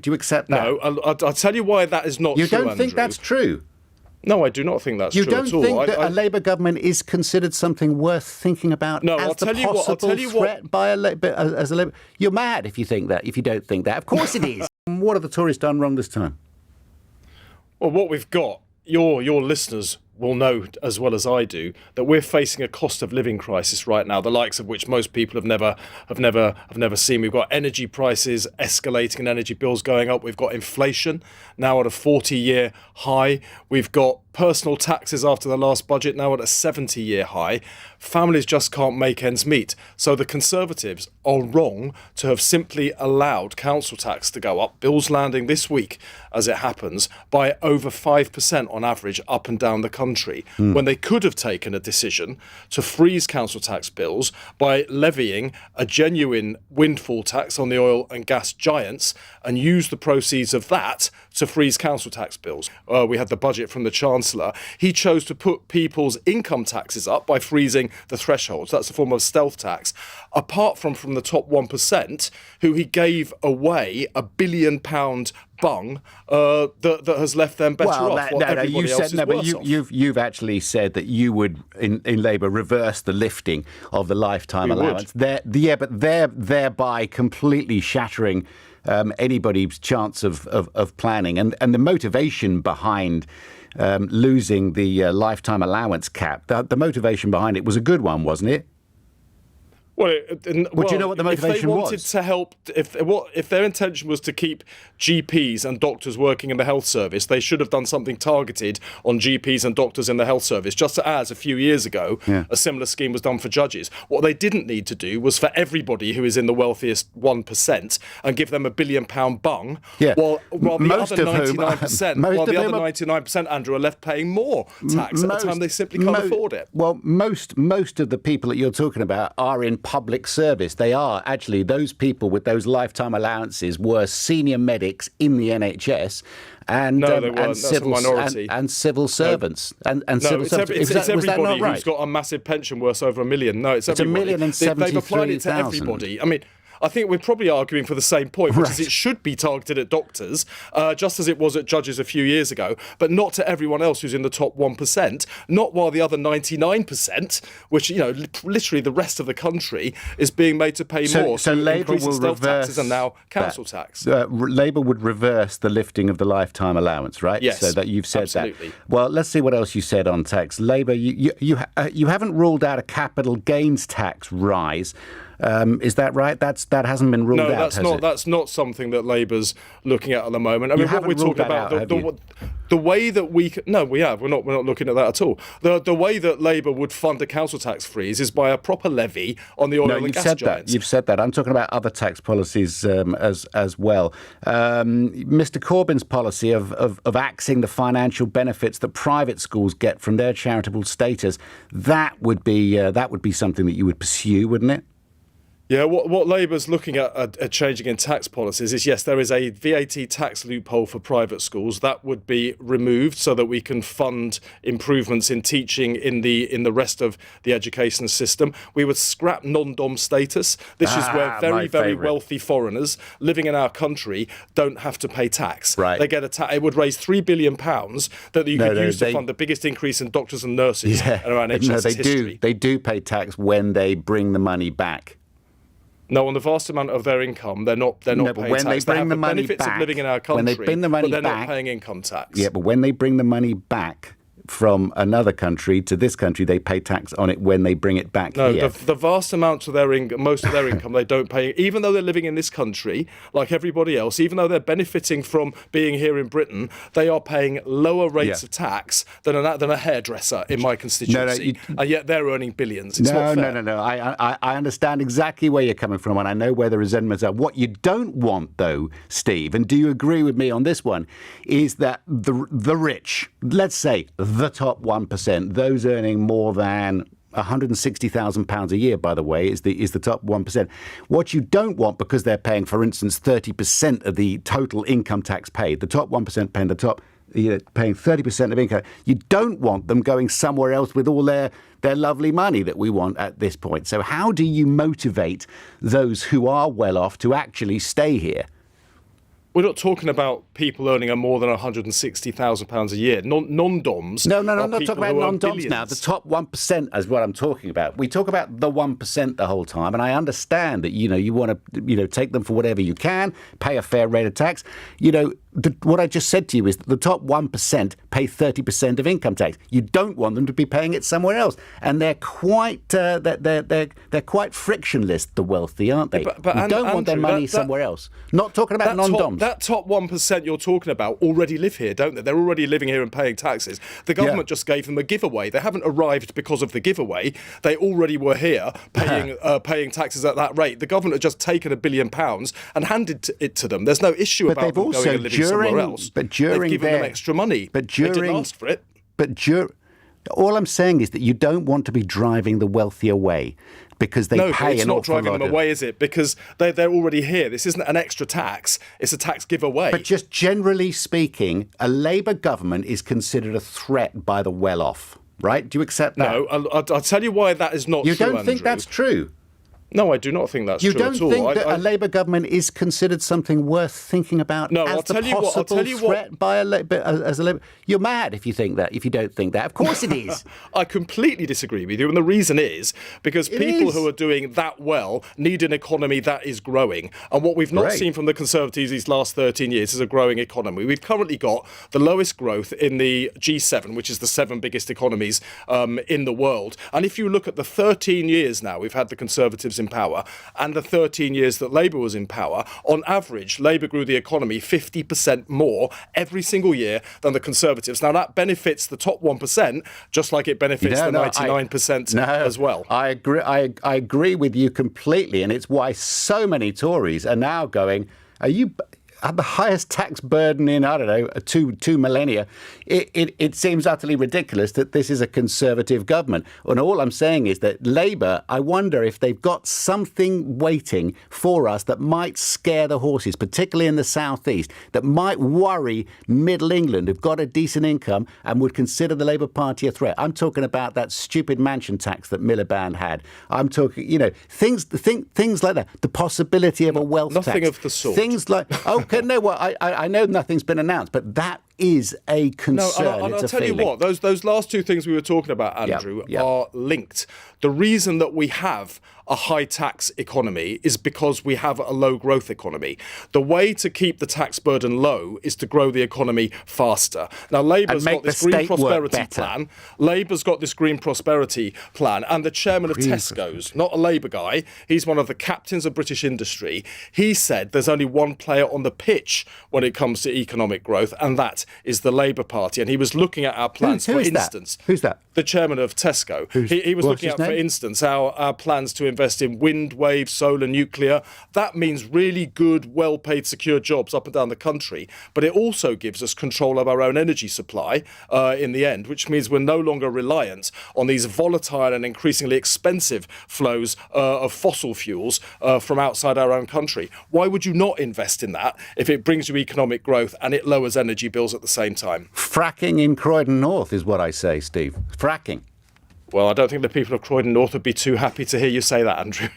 Do you accept that? No, I'll tell you why that is not true, You don't think Andrew. that's true? No, I do not think that's You true at all. don't think that a Labour government is considered something worth thinking about No, as I'll the tell you what- possible I'll tell you what- threat by as a Labour? You're mad if you think that, if you don't think that. Of course it is. What have the Tories done wrong this time? Well, what we've got, your listeners will know as well as I do that we're facing a cost of living crisis right now, the likes of which most people have never seen. We've got energy prices escalating and energy bills going up. We've got inflation now at a 40-year high. We've got personal taxes after the last budget now at a 70-year high. Families just can't make ends meet. So the Conservatives are wrong to have simply allowed council tax to go up. Bills landing this week, as it happens, by over 5% on average up and down the country, when they could have taken a decision to freeze council tax bills by levying a genuine windfall tax on the oil and gas giants and use the proceeds of that to freeze council tax bills. We had the budget from the Chancellor. He chose to put people's income taxes up by freezing the thresholds. That's a form of stealth tax. Apart from the top 1%, who he gave away £1 billion bung that has left them better off. You've actually said that you would, in Labour, reverse the lifting of the lifetime allowance. But thereby completely shattering anybody's chance of planning. And the motivation behind losing the lifetime allowance cap, the motivation behind it was a good one, wasn't it? Well, do you know what the motivation if they wanted was? to help, if their intention was to keep GPs and doctors working in the health service, they should have done something targeted on GPs and doctors in the health service, just as a few years ago, a similar scheme was done for judges. What they didn't need to do was for everybody who is in the wealthiest 1% and give them £1 billion bung, while the other 99%, Andrew, are left paying more tax at the time they simply can't afford it. Well, most of the people that you're talking about are in public service. They are actually, those people with those lifetime allowances were senior medics in the NHS and civil servants. It's everybody who's got a massive pension worth over £1 million. No, it's everybody. They've applied it to everybody. I mean, I think we're probably arguing for the same point, which is it should be targeted at doctors, just as it was at judges a few years ago, but not to everyone else who's in the top 1%, not while the other 99%, which, literally the rest of the country, is being made to pay more. So Labour will stealth reverse taxes and now council tax. Labour would reverse the lifting of the lifetime allowance, right? Yes, so that you've said absolutely. That. Well, let's see what else you said on tax. Labour, you haven't ruled out a capital gains tax rise. Is that right? That hasn't been ruled out, has it? That's not something that Labour's looking at the moment. I mean, what we're talking about, the way that we we have. We're not looking at that at all. The way that Labour would fund a council tax freeze is by a proper levy on the oil and gas giants. You've said that. I'm talking about other tax policies as well. Mr. Corbyn's policy of axing the financial benefits that private schools get from their charitable status, that would be something that you would pursue, wouldn't it? Yeah, what Labour's looking at changing in tax policies is, yes, there is a VAT tax loophole for private schools that would be removed so that we can fund improvements in teaching in the rest of the education system. We would scrap non-dom status. This is where very wealthy foreigners living in our country don't have to pay tax. Right. They get it would raise £3 billion that you could use to fund the biggest increase in doctors and nurses in our NHS history. They do pay tax when they bring the money back. No, on the vast amount of their income, they're not paying tax. They have the benefits of living in our country, but they're not paying income tax. Yeah, but when they bring the money back from another country to this country, they pay tax on it when they bring it back here. No, the vast amounts of most of their income, they don't pay. Even though they're living in this country, like everybody else, even though they're benefiting from being here in Britain, they are paying lower rates of tax than a hairdresser in my constituency. And yet they're earning billions. It's not fair. No. I understand exactly where you're coming from, and I know where the resentments are. What you don't want, though, Steve, and do you agree with me on this one, is that the rich, let's say the top 1%, those earning more than £160,000 a year, by the way, is the top 1%. What you don't want, because they're paying, for instance, 30% of the total income tax paid, the top 1% paying 30% of income, you don't want them going somewhere else with all their lovely money that we want at this point. So how do you motivate those who are well off to actually stay here? We're not talking about people earning more than £160,000 a year. Non-doms. No, are I'm not people talking about who earn non-doms now. billions. The top 1% is what I'm talking about. We talk about the 1% the whole time, and I understand that, you want to, take them for whatever you can, pay a fair rate of tax. What I just said to you is that the top 1% pay 30% of income tax. You don't want them to be paying it somewhere else, and they're quite they're quite frictionless. The wealthy, aren't they? But you don't want their Andrew, money somewhere else. Not talking about non-doms. That top 1% you're talking about already live here, don't they? They're already living here and paying taxes. The government just gave them a giveaway. They haven't arrived because of the giveaway. They already were here paying taxes at that rate. The government had just taken £1 billion and handed it to them. There's no issue about them going and living somewhere else. But during they've given them extra money. They didn't ask for it. All I'm saying is that you don't want to be driving the wealthy away because they pay an awful lot. No, it's not driving them away, is it? Because they're already here. This isn't an extra tax. It's a tax giveaway. But just generally speaking, a Labour government is considered a threat by the well-off, right? Do you accept that? No, I'll tell you why that is not true, You don't think Andrew. that's true? No, I do not think that's true at all. You don't think that a Labour government is considered something worth thinking about as I'll the tell you possible what. threat by as a Labour? You're mad if you think that, if you don't think that. Of course it is. I completely disagree with you, and the reason is because people who are doing that well need an economy that is growing. And what we've not seen from the Conservatives these last 13 years is a growing economy. We've currently got the lowest growth in the G7, which is the 7 biggest economies in the world. And if you look at the 13 years now we've had the Conservatives in power, and the 13 years that Labour was in power, on average, Labour grew the economy 50% more every single year than the Conservatives. Now, that benefits the top 1%, just like it benefits the 99% as well. I agree with you completely, and it's why so many Tories are now going, are you at the highest tax burden in, I don't know, two millennia? It seems utterly ridiculous that this is a Conservative government. And all I'm saying is that Labour, I wonder if they've got something waiting for us that might scare the horses, particularly in the southeast, that might worry Middle England, who've got a decent income and would consider the Labour Party a threat. I'm talking about that stupid mansion tax that Miliband had. I'm talking, things like that. The possibility of a wealth tax. Nothing of the sort. Things like, okay, no, well, I know nothing's been announced, but that is a concern. I'll tell you what, those last two things we were talking about, Andrew, are linked. The reason that we have a high tax economy is because we have a low growth economy. The way to keep the tax burden low is to grow the economy faster. Now, Labour's got this green prosperity plan. Labour's got this green prosperity plan, and the chairman of Tesco's, not a Labour guy, he's one of the captains of British industry. He said there's only one player on the pitch when it comes to economic growth, and that is the Labour Party. And he was looking at our plans, for instance. Who's that? The chairman of Tesco. He was looking at, for instance, our plans to invest in wind, wave, solar, nuclear. That means really good, well-paid, secure jobs up and down the country. But it also gives us control of our own energy supply in the end, which means we're no longer reliant on these volatile and increasingly expensive flows of fossil fuels from outside our own country. Why would you not invest in that if it brings you economic growth and it lowers energy bills at the same time? Fracking in Croydon North is what I say, Steve. Fracking. Well, I don't think the people of Croydon North would be too happy to hear you say that, Andrew.